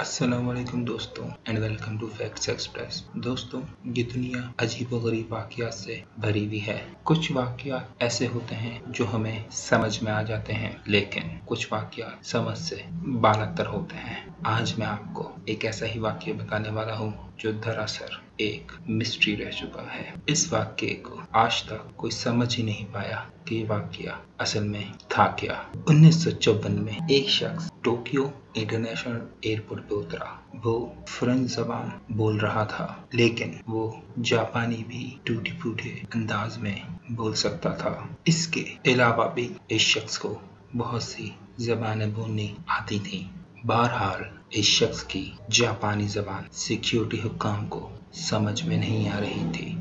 अस्सलाम वालेकुम दोस्तों and welcome to facts express. दोस्तों, ये दुनिया अजीब व गरीब वाक़यात से भरी हुई है। कुछ वाक़यात ऐसे होते हैं जो हमें समझ में आ जाते हैं, लेकिन कुछ वाक़यात समझ से बालतर होते हैं। आज मैं आपको एक ऐसा ही वाक़या बताने वाला हूँ जो दरअसल एक मिस्ट्री रह चुका है। इस वाक़ये को आज तक कोई समझ ही नहीं पाया कि ये वाक़या असल में था क्या। 1954 में एक शख्स टोक्यो इंटरनेशनल एयरपोर्ट पे उतरा। वो फ्रेंच जबान बोल रहा था, लेकिन वो जापानी भी टूटी फूटे अंदाज में बोल सकता था। इसके अलावा भी इस शख्स को बहुत सी जबानें बोलनी आती थी। बहरहाल इस शख्स की जापानी जबान सिक्योरिटी हुक्काम को समझ में नहीं आ रही थी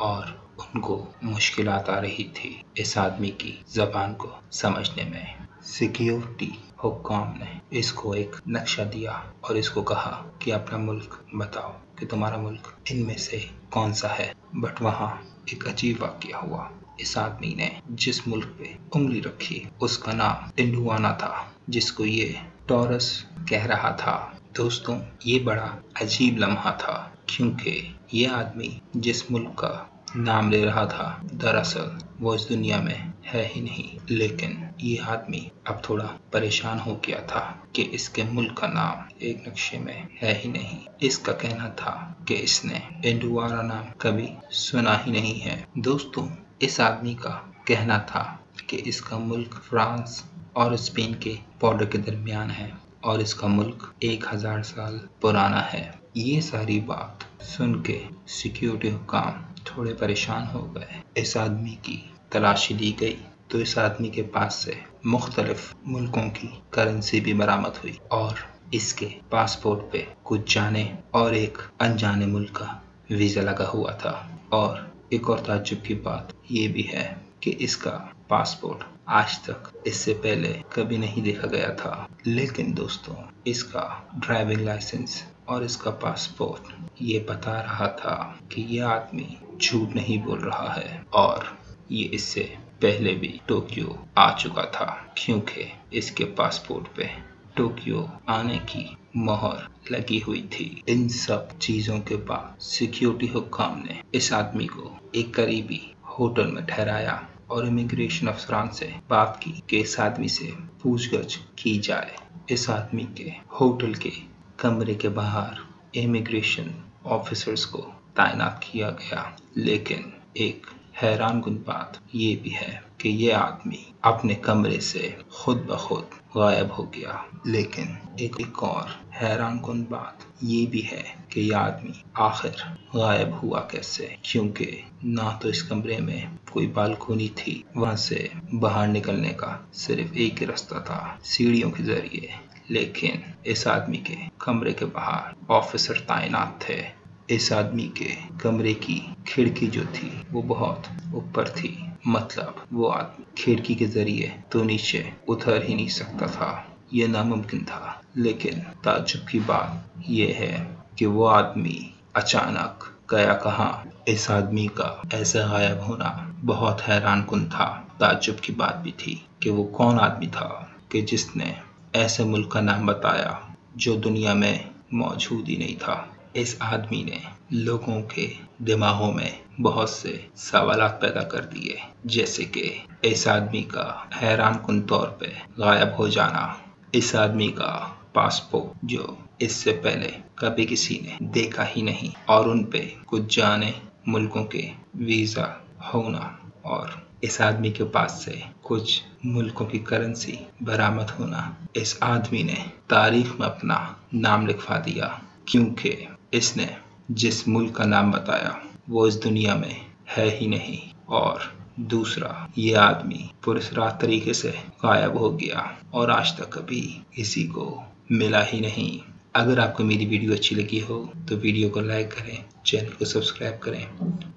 और उनको मुश्किलात आ रही थी इस आदमी की जबान को समझने में। सिक्योरिटी हुक्काम ने इसको एक नक्शा दिया और इसको कहा कि अपना मुल्क बताओ कि तुम्हारा मुल्क इनमें से कौन सा है। बट वहाँ एक अजीब वाक़या हुआ। इस आदमी ने जिस मुल्क पे उंगली रखी उसका नाम टिंडुआना था, जिसको ये टॉरस कह रहा था। दोस्तों, ये बड़ा अजीब लम्हा था, क्योंकि ये आदमी जिस मुल्क का नाम ले रहा था दरअसल वो इस दुनिया में है ही नहीं। लेकिन ये आदमी अब थोड़ा परेशान हो गया था कि इसके मुल्क का नाम एक नक्शे में है ही नहीं। इसका कहना था कि इसने टिंडुआना नाम कभी सुना ही नहीं है। दोस्तों, इस आदमी का कहना था कि इसका मुल्क फ्रांस और स्पेन के बॉर्डर के दरमियान है और इसका मुल्क 1000 साल पुराना है। ये सारी बात सुन के सिक्योरिटी हुक्काम थोड़े परेशान हो गए। इस आदमी की तलाशी ली गई तो इस आदमी के पास से मुख्तलिफ मुल्कों की करेंसी भी बरामद हुई और इसके पासपोर्ट पे कुछ जाने और एक अनजाने मुल्क का वीज़ा लगा हुआ था। और एक और ताज्जुब की बात ये भी है कि इसका पासपोर्ट आज तक इससे पहले कभी नहीं देखा गया था। लेकिन दोस्तों, इसका ड्राइविंग लाइसेंस और इसका पासपोर्ट ये बता रहा था कि ये आदमी झूठ नहीं बोल रहा है और ये इससे पहले भी टोक्यो आ चुका था, क्योंकि इसके पासपोर्ट पे टोक्यो आने की मोहर लगी हुई थी। इन सब चीजों के बाद सिक्योरिटी हुक्काम ने इस आदमी को एक करीबी होटल में ठहराया और इमिग्रेशन अफसरान से बात की कि इस आदमी से पूछगछ की जाए। इस आदमी के होटल के कमरे के बाहर इमिग्रेशन ऑफिसर्स को तैनात किया गया। लेकिन एक हैरानकुन बात ये भी है कि ये आदमी अपने कमरे से खुद ब खुद गायब हो गया। लेकिन एक और हैरानकुन बात ये भी है कि ये आदमी आखिर गायब हुआ कैसे, क्योंकि ना तो इस कमरे में कोई बालकोनी थी, वहां से बाहर निकलने का सिर्फ एक ही रास्ता था, सीढ़ियों के जरिए। लेकिन इस आदमी के कमरे के बाहर ऑफिसर तैनात थे। इस आदमी के कमरे की खिड़की जो थी वो बहुत ऊपर थी, मतलब वो आदमी खिड़की के जरिए तो नीचे उतर ही नहीं सकता था, ये नामुमकिन था। लेकिन ताज्जुब की बात ये है कि वो आदमी अचानक गया कहाँ। इस आदमी का ऐसा गायब होना बहुत हैरानकुन था। ताज्जुब की बात भी थी कि वो कौन आदमी था कि जिसने ऐसे मुल्क का नाम बताया जो दुनिया में मौजूद ही नहीं था। इस आदमी ने लोगों के दिमागों में बहुत से सवालात पैदा कर दिए, जैसे कि इस आदमी का हैरानकुन तौर पे गायब हो जाना, इस आदमी का पासपोर्ट जो इससे पहले कभी किसी ने देखा ही नहीं और उन पे कुछ जाने मुल्कों के वीज़ा होना और इस आदमी के पास से कुछ मुल्कों की करेंसी बरामद होना। इस आदमी ने तारीख में अपना नाम लिखवा दिया, क्योंकि इसने जिस मुल्क का नाम बताया वो इस दुनिया में है ही नहीं। और दूसरा, ये आदमी पुरस्कार तरीके से गायब हो गया और आज तक कभी किसी को मिला ही नहीं। अगर आपको मेरी वीडियो अच्छी लगी हो तो वीडियो को लाइक करें, चैनल को सब्सक्राइब करें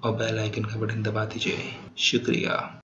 और बेल आइकन का बटन दबा दीजिए। शुक्रिया।